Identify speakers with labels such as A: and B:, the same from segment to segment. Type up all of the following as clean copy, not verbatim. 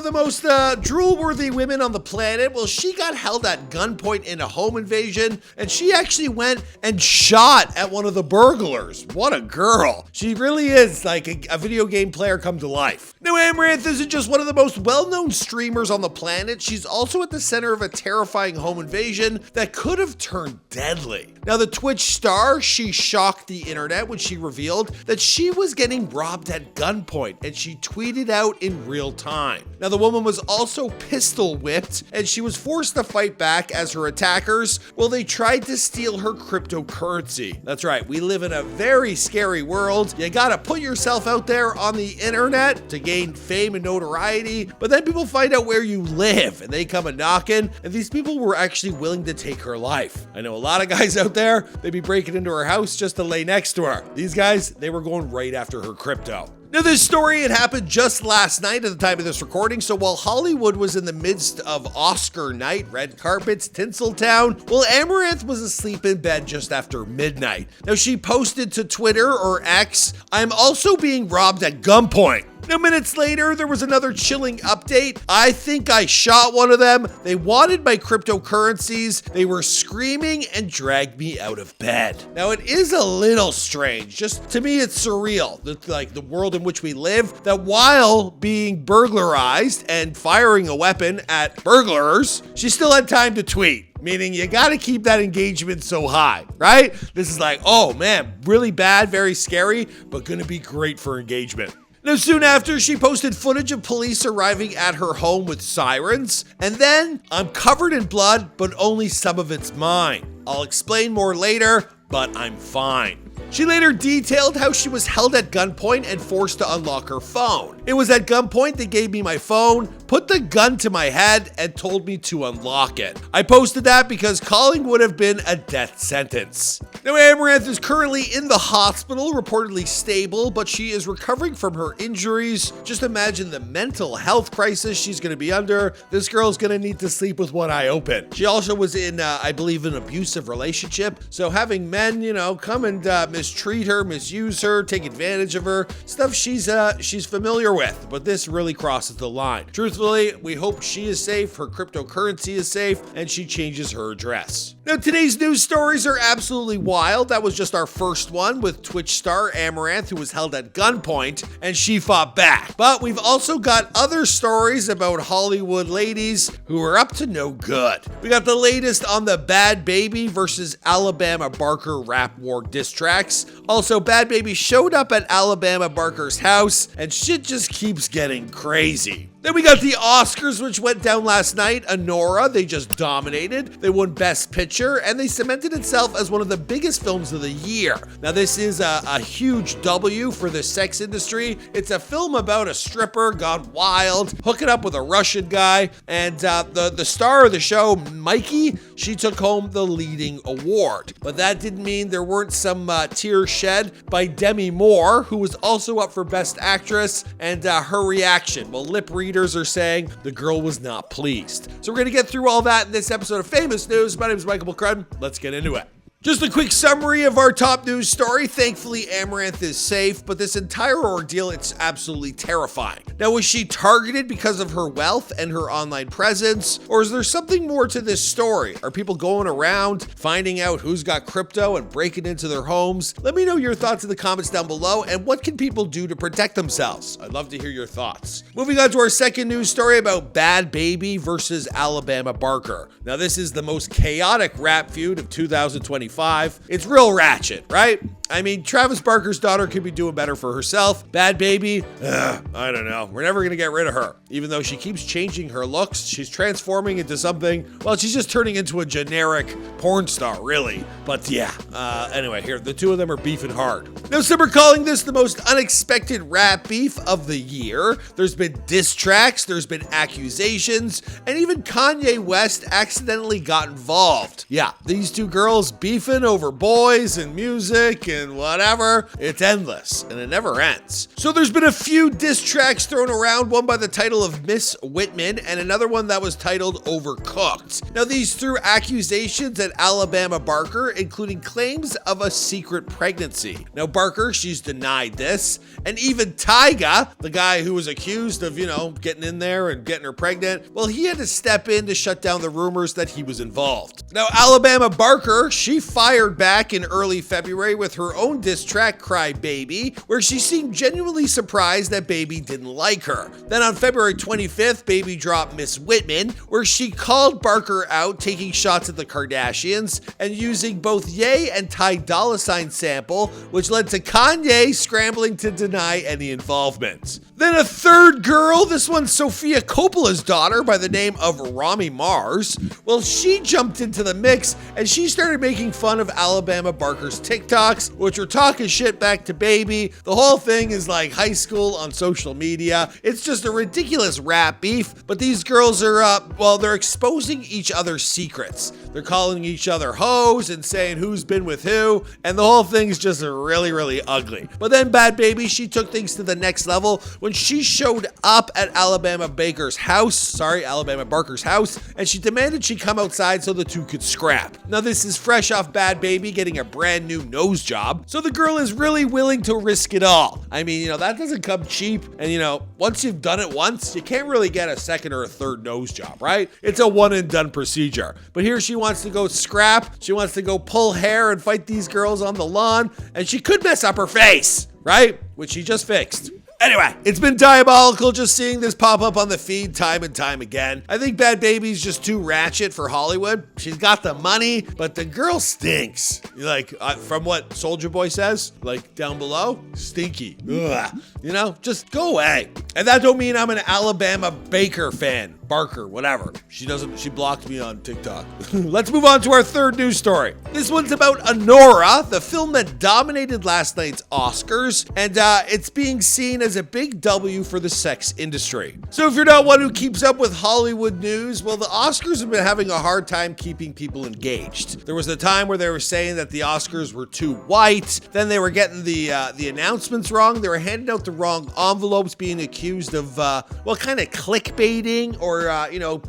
A: the most drool-worthy women on the planet, well, she got held at gunpoint in a home invasion, and she actually went and shot at one of the burglars. What a girl. She really is like a video game player come to life. Now, Amouranth isn't just one of the most well-known streamers on the planet, she's also at the center of a terrifying home invasion that could have turned deadly. Now, the Twitch star, she shocked the internet when she revealed that she was getting robbed at gunpoint, and she tweeted out in real time. Now, the woman was also pistol whipped, and she was forced to fight back as her attackers, well, they tried to steal her cryptocurrency. That's right, we live in a very scary world. You gotta put yourself out there on the internet to gain fame and notoriety, but then people find out where you live, and they come a knocking, and these people were actually willing to take her life. I know a lot of guys out there, they'd be breaking into her house just to lay next to her. These guys, they were going right after her crypto. Now, this story, it happened just last night at the time of this recording, so while Hollywood was in the midst of Oscar night, red carpets, Tinseltown, well, Amouranth was asleep in bed just after midnight. Now, she posted to Twitter, or X, "I'm also being robbed at gunpoint." Now, minutes later, there was another chilling update. "I think I shot one of them. They wanted my cryptocurrencies. They were screaming and dragged me out of bed." Now, it is a little strange. Just to me, it's surreal. Like the world in which we live, that while being burglarized and firing a weapon at burglars, she still had time to tweet. Meaning you gotta keep that engagement so high, right? This is like, oh man, really bad, very scary, but gonna be great for engagement. Now, soon after, she posted footage of police arriving at her home with sirens, and then, "I'm covered in blood, but only some of it's mine. I'll explain more later, but I'm fine." She later detailed how she was held at gunpoint and forced to unlock her phone. "It was at gunpoint they gave me my phone, put the gun to my head, and told me to unlock it. I posted that because calling would have been a death sentence." Now, Amouranth is currently in the hospital, reportedly stable, but she is recovering from her injuries. Just imagine the mental health crisis she's going to be under. This girl's going to need to sleep with one eye open. She also was in, I believe, an abusive relationship, so having men, come and mistreat her, misuse her, take advantage of her, stuff she's familiar with, but this really crosses the line. Truthfully, we hope she is safe, her cryptocurrency is safe, and she changes her address. Now, today's news stories are absolutely wild. That was just our first one with Twitch star Amouranth, who was held at gunpoint, and she fought back. But we've also got other stories about Hollywood ladies who are up to no good. We got the latest on the Bad Baby versus Alabama Barker rap war diss tracks. Also, Bad Baby showed up at Alabama Barker's house, and shit just keeps getting crazy. Then we got the Oscars, which went down last night. Anora, they just dominated. They won Best Picture, and they cemented itself as one of the biggest films of the year. Now, this is a huge W for the sex industry. It's a film about a stripper gone wild, hooking up with a Russian guy, and the star of the show, Mikey, she took home the leading award. But that didn't mean there weren't some tears shed by Demi Moore, who was also up for Best Actress, and her reaction, well, lip readers are saying the girl was not pleased. So we're going to get through all that in this episode of Famous News. My name is Michael McCrudden. Let's get into it. Just a quick summary of our top news story. Thankfully, Amouranth is safe, but this entire ordeal, it's absolutely terrifying. Now, was she targeted because of her wealth and her online presence? Or is there something more to this story? Are people going around finding out who's got crypto and breaking into their homes? Let me know your thoughts in the comments down below, and what can people do to protect themselves? I'd love to hear your thoughts. Moving on to our second news story about Bad Baby versus Alabama Barker. Now, this is the most chaotic rap feud of 2025. It's real ratchet, right? I mean, Travis Barker's daughter could be doing better for herself. Bad Baby, I don't know. We're never going to get rid of her. Even though she keeps changing her looks, she's transforming into something, well, she's just turning into a generic porn star, really. But yeah, anyway, here, the two of them are beefing hard. Now, some are calling this the most unexpected rap beef of the year. There's been diss tracks, there's been accusations, and even Kanye West accidentally got involved. Yeah, these two girls beefing over boys and music and and whatever. It's endless and it never ends. So there's been a few diss tracks thrown around, one by the title of Miss Whitman and another one that was titled Overcooked. Now these threw accusations at Alabama Barker, including claims of a secret pregnancy. Now Barker, she's denied this, and even Tyga, the guy who was accused of, getting in there and getting her pregnant, well, he had to step in to shut down the rumors that he was involved. Now Alabama Barker, she fired back in early February with her own diss track, Cry Baby, where she seemed genuinely surprised that Baby didn't like her. Then on February 25th, Baby dropped Miss Whitman, where she called Barker out, taking shots at the Kardashians and using both Ye and Ty Dolla $ign sample, which led to Kanye scrambling to deny any involvement. Then a third girl, this one's Sofia Coppola's daughter by the name of Rami Mars. Well, she jumped into the mix and she started making fun of Alabama Barker's TikToks, which were talking shit back to Baby. The whole thing is like high school on social media. It's just a ridiculous rap beef, but these girls are, they're exposing each other's secrets. They're calling each other hoes and saying who's been with who, and the whole thing's just really, really ugly. But then Bad Baby, she took things to the next level when she showed up at Alabama Barker's house, and she demanded she come outside so the two could scrap. Now this is fresh off Bad Baby getting a brand new nose job, so the girl is really willing to risk it all. I mean, that doesn't come cheap, and once you've done it once, you can't really get a second or a third nose job, right? It's a one and done procedure. But here she wants to go scrap, she wants to go pull hair and fight these girls on the lawn, and she could mess up her face, right? Which she just fixed. Anyway, it's been diabolical just seeing this pop up on the feed time and time again. I think Bad Baby's just too ratchet for Hollywood. She's got the money, but the girl stinks. From what Soulja Boy says, down below, stinky. Ugh. Just go away. And that don't mean I'm an Alabama Barker fan. Barker, whatever. She blocked me on TikTok. Let's move on to our third news story. This one's about Honora, the film that dominated last night's Oscars, and it's being seen as a big W for the sex industry. So if you're not one who keeps up with Hollywood news, well, the Oscars have been having a hard time keeping people engaged. There was a time where they were saying that the Oscars were too white, then they were getting the announcements wrong, they were handing out the wrong envelopes, being accused of, kind of clickbaiting or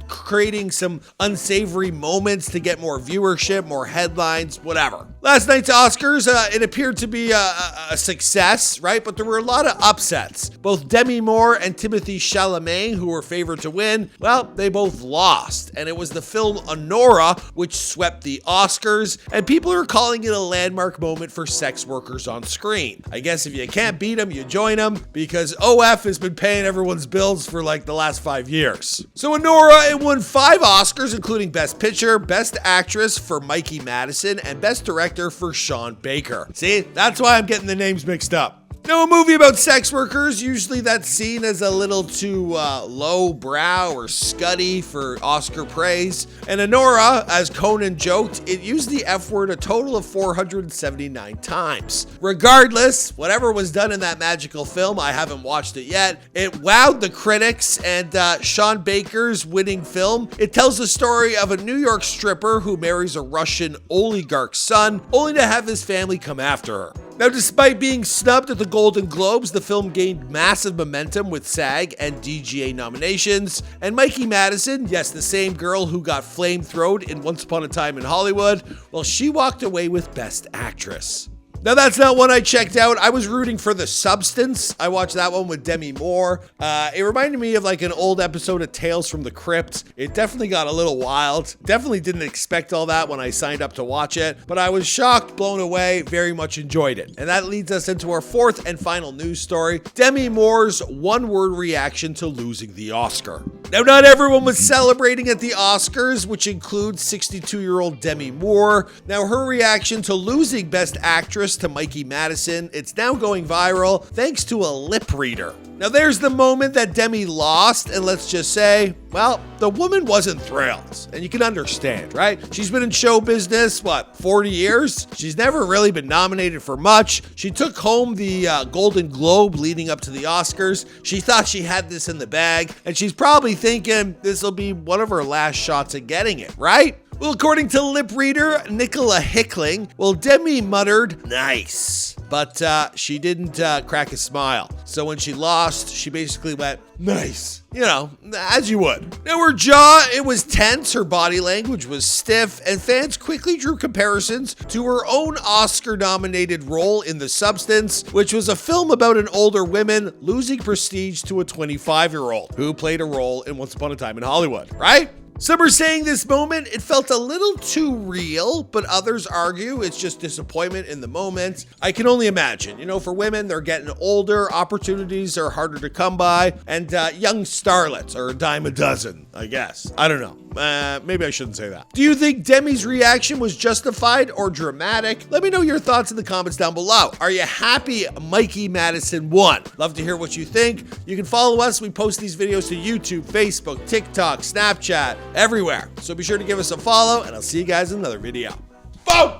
A: creating some unsavory moments to get more viewership, more headlines, whatever. Last night's Oscars, it appeared to be a success, right? But there were a lot of upsets. Both Demi Moore and Timothée Chalamet, who were favored to win, well, they both lost. And it was the film Honora which swept the Oscars, and people are calling it a landmark moment for sex workers on screen. I guess if you can't beat them, you join them, because OF has been paying everyone's bills for the last 5 years. So Honora, it won 5 Oscars, including Best Picture, Best Actress for Mikey Madison, and Best Director for Sean Baker. See, that's why I'm getting the names mixed up. Now, a movie about sex workers, usually that's seen as a little too low brow or scuddy for Oscar praise. And Honora, as Conan joked, it used the F word a total of 479 times. Regardless, whatever was done in that magical film, I haven't watched it yet, it wowed the critics, and Sean Baker's winning film, it tells the story of a New York stripper who marries a Russian oligarch's son, only to have his family come after her. Now, despite being snubbed at the Golden Globes, the film gained massive momentum with SAG and DGA nominations, and Mikey Madison, yes, the same girl who got flamethrowed in Once Upon a Time in Hollywood, well, she walked away with Best Actress. Now, that's not one I checked out. I was rooting for The Substance. I watched that one with Demi Moore. It reminded me of an old episode of Tales from the Crypt. It definitely got a little wild. Definitely didn't expect all that when I signed up to watch it, but I was shocked, blown away, very much enjoyed it. And that leads us into our fourth and final news story, Demi Moore's one-word reaction to losing the Oscar. Now, not everyone was celebrating at the Oscars, which includes 62-year-old Demi Moore. Now, her reaction to losing Best Actress to Mikey Madison, it's now going viral thanks to a lip reader. Now there's the moment that Demi lost, and let's just say, well, the woman wasn't thrilled, and you can understand, right? She's been in show business, 40 years? She's never really been nominated for much. She took home the Golden Globe leading up to the Oscars. She thought she had this in the bag, and she's probably thinking this will be one of her last shots at getting it, right? Well, according to lip reader Nicola Hickling, well, Demi muttered, "Nice." But she didn't crack a smile. So when she lost, she basically went, "Nice." You know, as you would. Now her jaw, it was tense, her body language was stiff, and fans quickly drew comparisons to her own Oscar-nominated role in The Substance, which was a film about an older woman losing prestige to a 25-year-old who played a role in Once Upon a Time in Hollywood, right? Some are saying this moment, it felt a little too real, but others argue it's just disappointment in the moment. I can only imagine, you know, for women, they're getting older, opportunities are harder to come by, and young starlets are a dime a dozen, I guess. I don't know. Maybe I shouldn't say that. Do you think Demi's reaction was justified or dramatic? Let me know your thoughts in the comments down below. Are you happy Mikey Madison won? Love to hear what you think. You can follow us. We post these videos to YouTube, Facebook, TikTok, Snapchat, everywhere. So be sure to give us a follow, and I'll see you guys in another video. Boom!